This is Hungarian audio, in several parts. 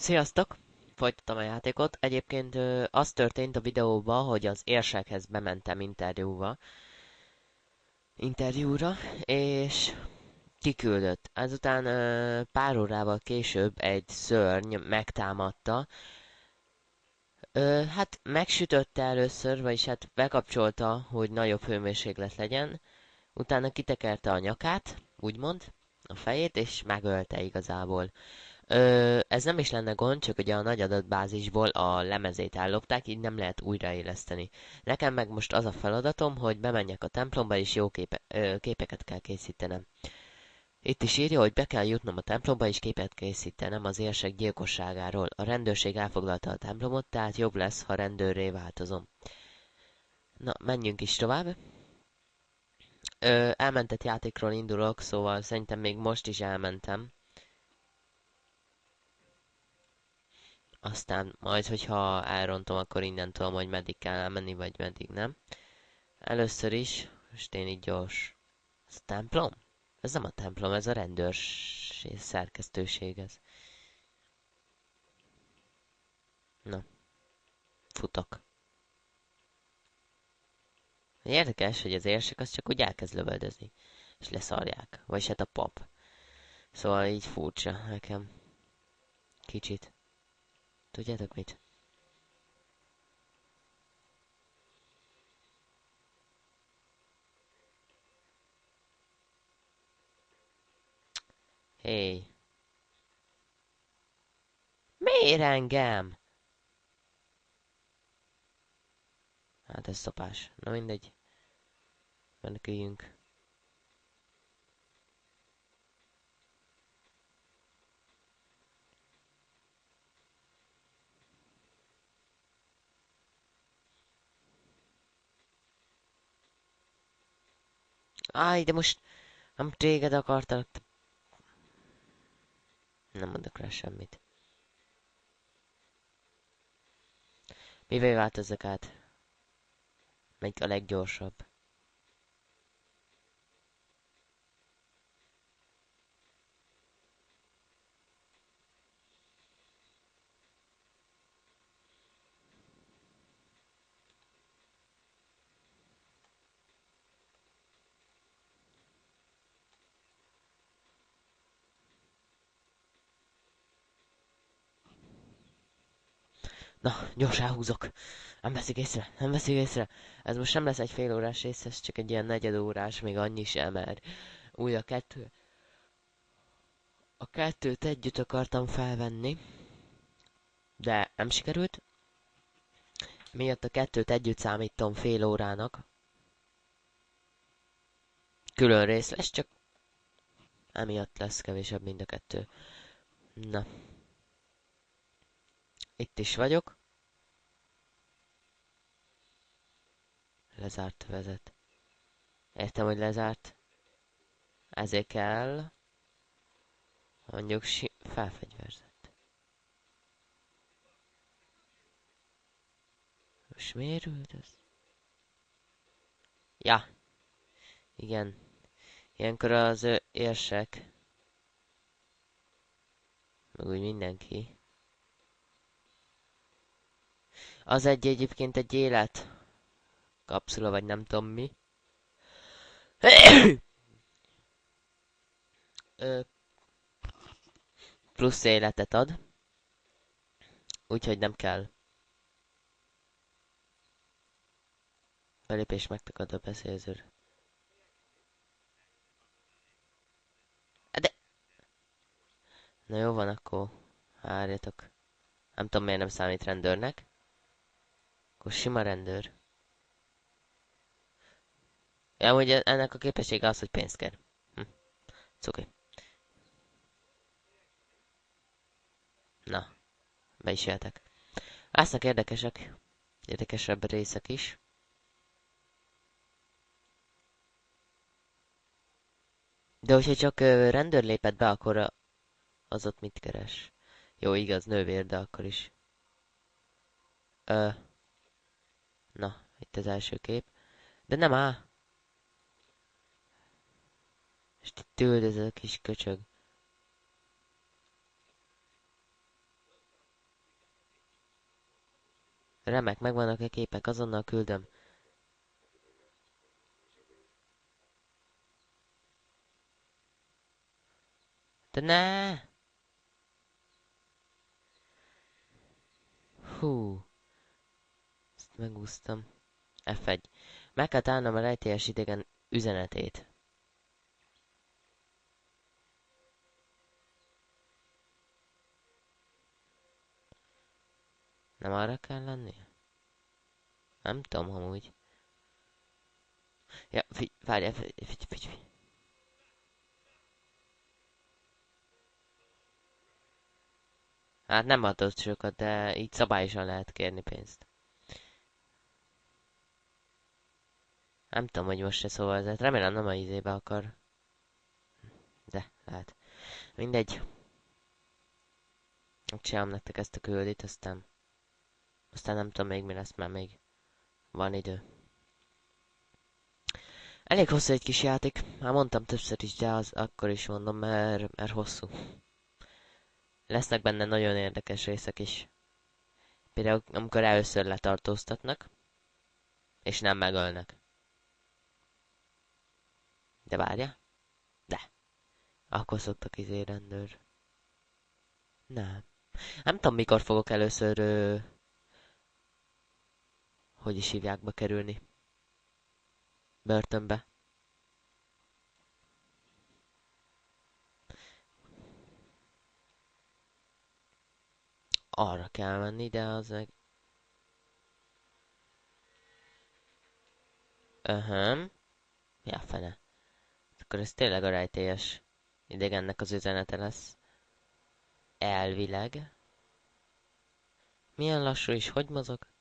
Sziasztok! Folytatom a játékot. Egyébként az történt a videóban, hogy az érsekhez bementem interjúra, és kiküldött. Ezután pár órával később egy szörny megtámadta. Hát megsütötte először, vagyis hát bekapcsolta, hogy nagyobb hőmérséklet legyen. Utána kitekerte a nyakát, úgymond, a fejét, és megölte igazából. Ez nem is lenne gond, csak ugye a nagy adatbázisból a lemezét ellopták, így nem lehet újraéleszteni. Nekem meg most az a feladatom, hogy bemenjek a templomba, és jó képeket kell készítenem. Itt is írja, hogy be kell jutnom a templomba, és képet készítenem az érsek gyilkosságáról. A rendőrség elfoglalta a templomot, tehát jobb lesz, ha rendőrré változom. Na, menjünk is tovább. Elmentett játékról indulok, szóval szerintem még most is elmentem. Aztán majd, hogyha elrontom, akkor innen tudom, hogy meddig kell elmenni, vagy meddig nem. Először is, most én így gyors. Ez a templom? Ez nem a templom, ez a rendőrség szerkesztőség ez. Na, futok. Érdekes, hogy az érsek az csak úgy elkezd lövöldözni. És leszarják. Vagyis hát a pap. Szóval így furcsa nekem. Kicsit. Tudjátok mit? Hé. Miért engem? Hát ez szopás. Na mindegy. Meneküljünk. Áj, de most nem téged akartalak. Nem mondok rá semmit. Mivel változzak át? Melyik a leggyorsabb? Na, gyorsan húzok. Nem veszik észre, nem veszik észre. Ez most nem lesz egy fél órás rész, ez csak egy ilyen negyed órás, még annyi sem, mert úgy a kettőt együtt akartam felvenni, de nem sikerült. Miatt a kettőt együtt számítom fél órának. Külön rész lesz, csak emiatt lesz kevésebb mind a kettő. Na, itt is vagyok. Lezárt vezet. Értem, hogy lezárt. Ezért kell mondjuk felfegyverzett. Most miért ült ez? Ja, igen. Ilyenkor az érsek, meg úgy mindenki. Az egyébként egy élet kapszula, vagy nem tudom mi. Ö, plusz életet ad. Úgyhogy nem kell. Belépés megtakad a beszélzőr. De... Na jó van, akkor várjatok. Nem tudom, miért nem számít rendőrnek. Akkor sima rendőr. Ja, hogy ennek a képessége az, hogy pénzt kér. Cuki. Na, be is jöhetek. Lesznek érdekesek. Érdekesebb részek is. De hogyha csak rendőr lépett be, akkor az ott mit keres? Jó, igaz, nővér, de akkor is. Ö, na, itt az első kép. De nem áll. És itt üldöz a kis köcsög. Remek, megvannak a képek, azonnal küldöm. De ne! Hú, ezt megúsztam. F1. Meg kell találnom a rejtélyes idegen üzenetét. Nem arra kell lennie? Nem tudom, amúgy. Ja, várjál, figyelj. Hát nem adott sokat, de így szabályosan lehet kérni pénzt. Nem tudom, hogy most se szóval ezért. Remélem nem a izébe akar. De, lehet. Mindegy. Csinálom nektek ezt a küldit, aztán nem tudom még mi lesz, mert még van idő. Elég hosszú egy kis játék. Már mondtam többször is, de az akkor is mondom, mert hosszú. Lesznek benne nagyon érdekes részek is. Például amikor először letartóztatnak, és nem megölnek. De várja? De. Akkor szoktak rendőr. Nem. Nem tudom, mikor fogok először, hogy is hívják, bekerülni. Börtönbe. Arra kell menni, de az meg... Ja, fene. Akkor ez tényleg a rejtélyes idegennek az üzenete lesz. Elvileg. Milyen lassú is, hogy mozog?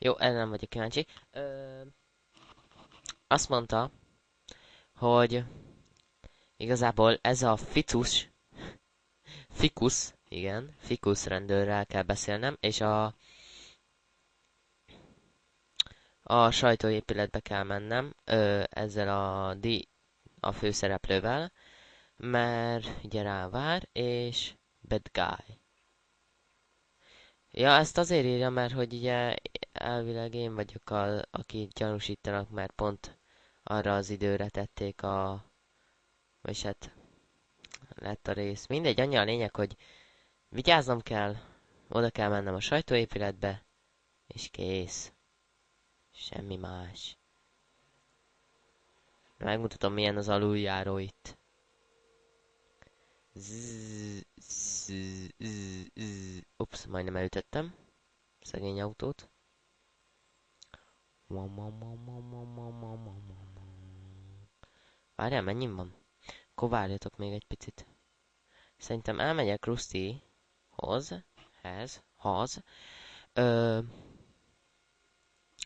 Jó, erre nem vagyok kíváncsi. Azt mondta, hogy igazából ez a Ficus rendőrrel kell beszélnem, és a sajtóépületbe kell mennem, ezzel a főszereplővel, mert ugye rá vár, és bad guy. Ja, ezt azért írja, mert hogy ugye elvileg én vagyok aki gyanúsítanak, mert pont arra az időre tették vagyis hát lett a rész. Mindegy, annyi a lényeg, hogy vigyáznom kell, oda kell mennem a sajtóépületbe, és kész. Semmi más. Megmutatom, milyen az aluljáró itt. Ups, majdnem elütöttem. Szegény autót. Várjál, mennyi van? Akkor várjatok még egy picit. Szerintem elmegyek Rustyhoz. Ö,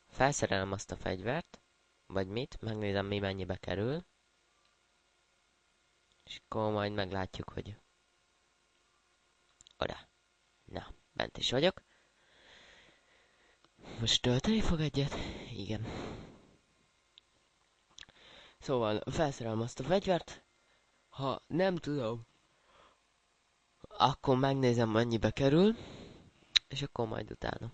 Felszerelem azt a fegyvert. Vagy mit? Megnézem, mi mennyibe kerül. És akkor majd meglátjuk, hogy... Oda. Na, bent is vagyok. Most tölteni fog egyet? Igen. Szóval felszerelem azt a fegyvert. Ha nem tudom, akkor megnézem, mennyibe kerül. És akkor majd utána.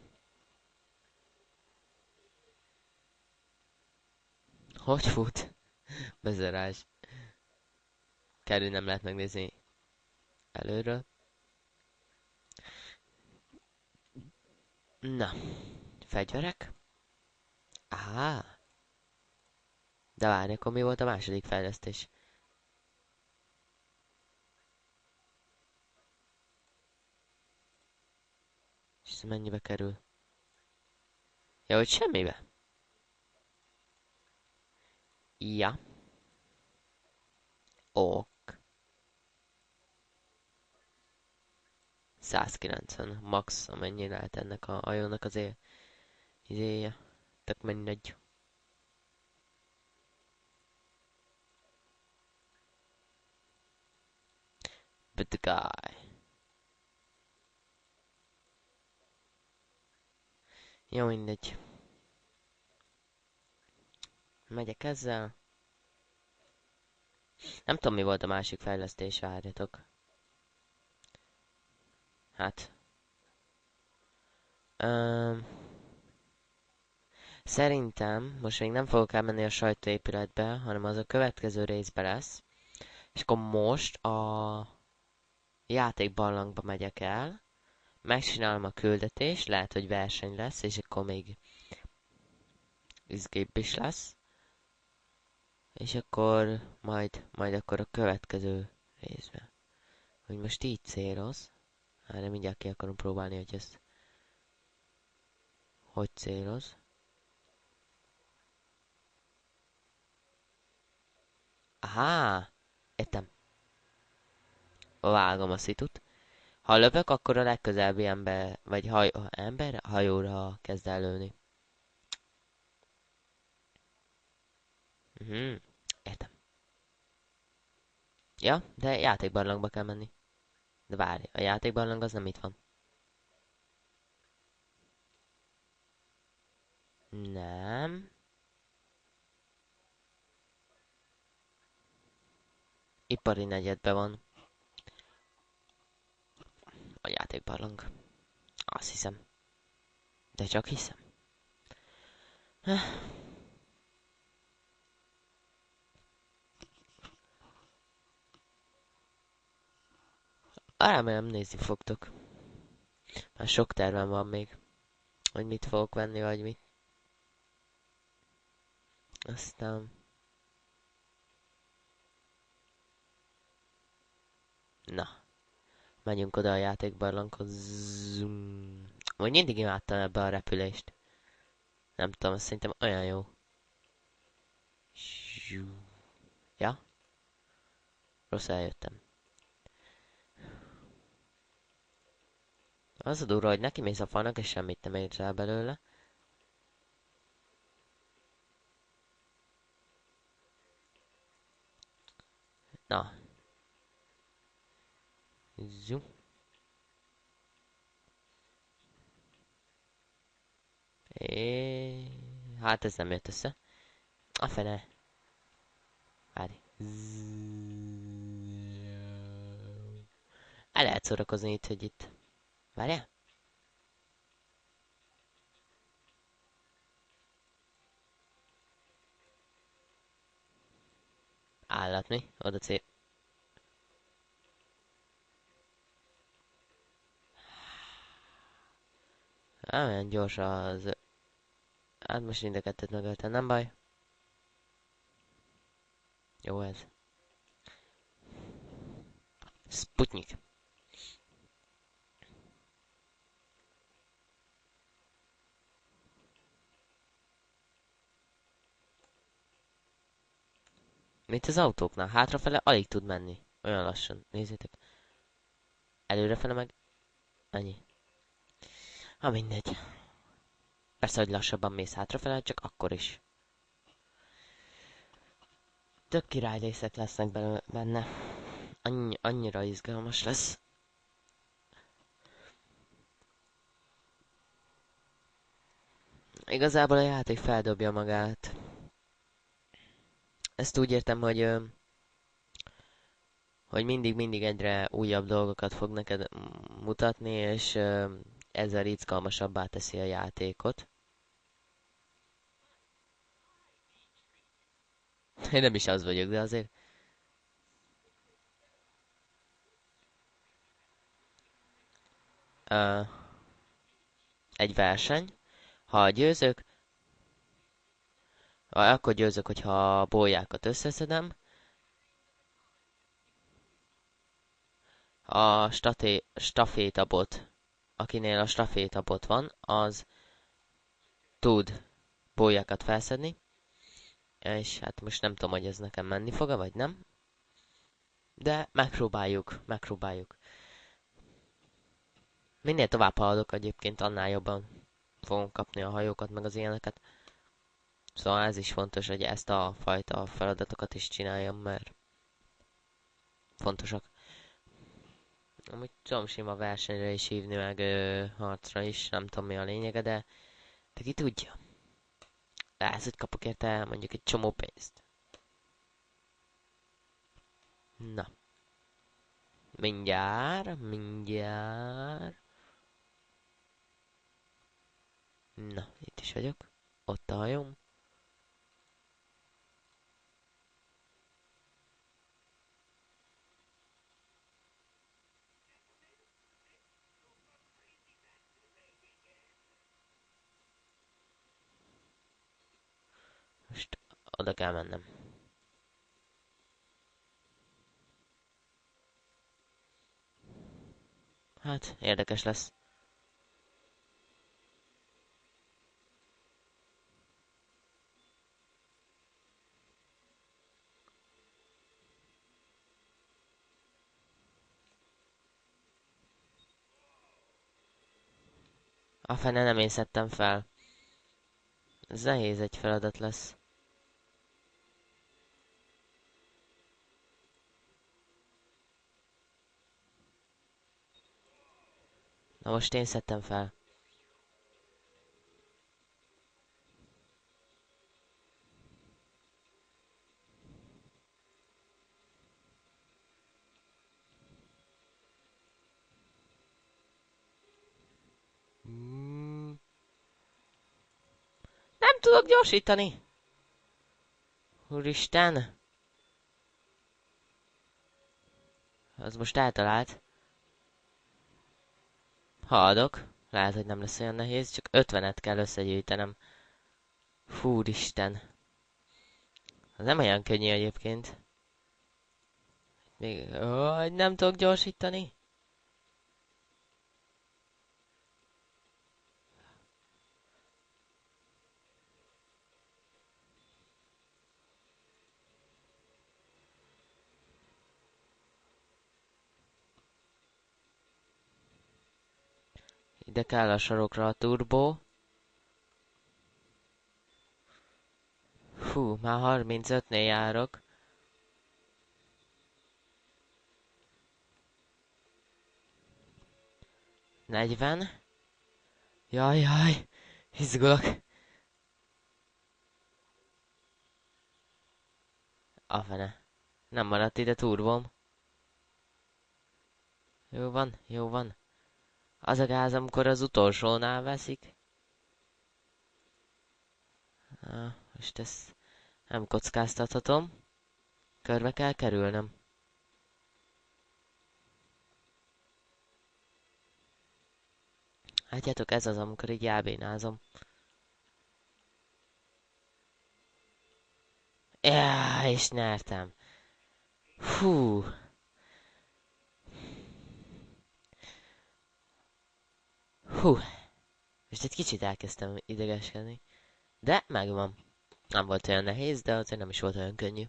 Hogy fut? Bezerás. Kerül nem lehet megnézni előről. Na, fegyverek. De várj, akkor mi volt a második fejlesztés? És ez mennyibe kerül? Ja, hogy semmibe. Ja, ok. 190 max, amennyi lehet ennek a hajónak az izéje. Tök mindegy. But the guy. Jó, mindegy. Megyek ezzel. Nem tudom, mi volt a másik fejlesztés, várjatok. Hát. Um, Szerintem most még nem fogok elmenni a sajtóépületbe, hanem az a következő részbe lesz. És akkor most a játékbarlangba megyek el. Megcsinálom a küldetést, lehet, hogy verseny lesz, és akkor még izgébb is lesz. És akkor majd akkor a következő részbe. Hogy most így céloz. Hát mindjárt ki akarom próbálni, hogy ez hogy céloz. Aha! Értem. Vágom a szitut. Ha lövök, akkor a legközelebbi ember, vagy hajóra kezd el lőni. Értem. Ja, de játékbarlangba kell menni. De várj, a játékbarlang az nem itt van. Nem. Ipari negyedben van a játékbarlang. Azt hiszem. De csak hiszem. Remélem nézni fogtok. Már sok tervem van még. Hogy mit fogok venni, vagy mit. Aztán... Na. Menjünk oda a játékbarlanghoz. Zoom. Vagy mindig imádtam ebbe a repülést. Nem tudom, szerintem olyan jó. Ja? Rossz eljöttem. Az a durva, hogy neki mész a falnak, és semmit nem érsz el belőle. Na. Zoom. Hát ez nem jött össze. A fene. Várj. El lehet szórakozni itt, hogy itt. Várjál? Állat mi? Oda cél. Olyan gyors az... Hát most mind a kettőt megöltem, nem baj. Jó ez. Sputnik. Mint az autóknál, hátrafele alig tud menni. Olyan lassan, nézzétek. Előrefele meg... Ennyi. Ha mindegy. Persze, hogy lassabban mész hátrafele, csak akkor is. Tök királyrészek lesznek benne. Annyira izgalmas lesz. Igazából a játék feldobja magát. Ezt úgy értem, hogy mindig egyre újabb dolgokat fog neked mutatni, és ezzel izgalmasabbá teszi a játékot. Én nem is az vagyok, de azért... Uh, egy verseny. Ha győzök, akkor győzök, hogyha a bójákat összeszedem. A stafétabot akinél a stafétabot van, az tud bólyákat felszedni, és hát most nem tudom, hogy ez nekem menni fog-e, vagy nem, de megpróbáljuk. Minél tovább haladok egyébként, annál jobban fogom kapni a hajókat, meg az ilyeneket. Szóval ez is fontos, hogy ezt a fajta feladatokat is csináljam, mert fontosak. Amúgy tudom sima versenyre is hívni, meg harcra is, nem tudom mi a lényege, de ki tudja. Lehet, hogy kapok érte mondjuk egy csomó pénzt. Na, mindjárt. Na, itt is vagyok. Ott a hajóm. Most oda kell mennem. Hát, érdekes lesz. A fene nem én szedtem fel. Ez nehéz egy feladat lesz. Na most én szedtem fel. Nem tudok gyorsítani! Úristen! Az most eltalált. Haladok. Lehet, hogy nem lesz olyan nehéz, csak 50-et kell összegyűjtenem. Úristen. Az nem olyan könnyű egyébként. Még... Ó, nem tudok gyorsítani. Ide kell a sarokra a turbo. Fú, már 35-nél járok. Negyven. Jaj, izgulok. A fene. Nem maradt ide turbóm. Jó van. Az a gáz, amikor az utolsónál veszik. Most ezt nem kockáztathatom. Körbe kell kerülnöm. Látjátok, ez az, amikor így elbénázom. És nyertem. Hú. Hú. Most egy kicsit elkezdtem idegeskedni. De megvan. Nem volt olyan nehéz, de azért nem is volt olyan könnyű.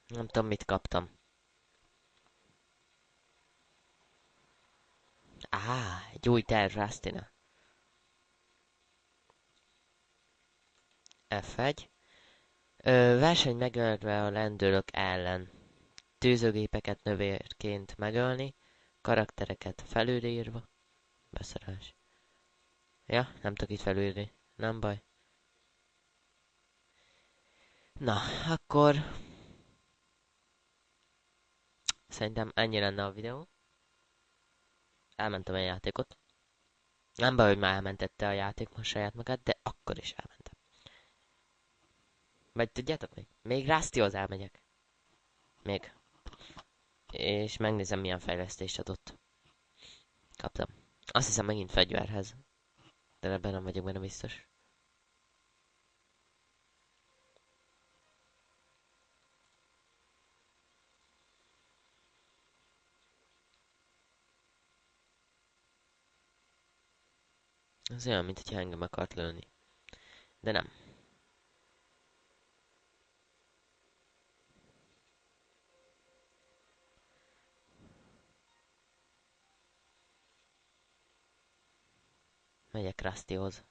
Nem tudom, mit kaptam. Egy új terv, Rastina. F1. Verseny megölve a rendőrök ellen. Tűzőgépeket növérként megölni. Karaktereket felülírva. Beszerelés. Ja, nem tudok itt felülírni. Nem baj. Na, akkor... Szerintem ennyi lenne a videó. Elmentem a játékot. Nem baj, hogy már elmentette a játék most saját magát, de akkor is elmentem. Vagy tudjátok még? Még Rustyhoz elmegyek. Még. És megnézem, milyen fejlesztést adott. Kaptam. Azt hiszem megint fegyverhez. De ebben nem vagyok benne biztos. Ez olyan, mint hogyha engem akart lőni. De nem. Megyek Rustyhoz.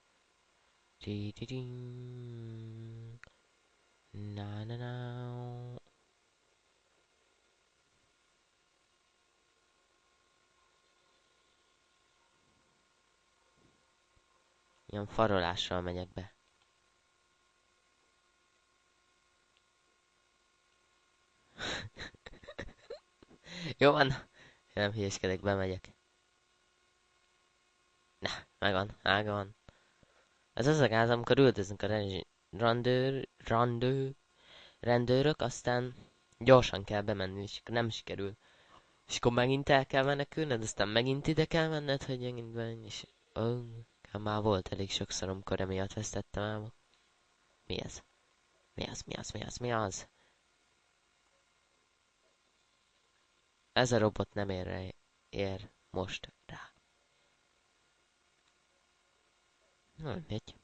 Na na na. Ilyen farolással megyek be. Jó van. Nem hülyeskedek, bemegyek. Na, megvan. Ez az a gáz, amikor üldözünk a rendőrök, aztán gyorsan kell bemenni, és nem sikerül. És akkor megint el kell menekülned, aztán megint ide kell menned, hogy megint menj, és... már volt elég sokszor, amikor emiatt vesztettem el. Mi ez? Mi az? Ez a robot nem ér most rá. Mindegy.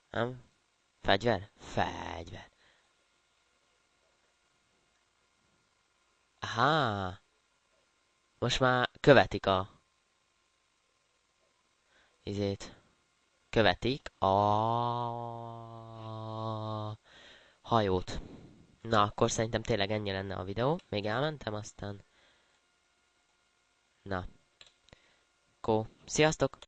Nem? Fegyver. Aha. Most már követik a... Izét. Követik a... hajót. Na, akkor szerintem tényleg ennyi lenne a videó. Még elmentem, aztán... Na. Sziasztok!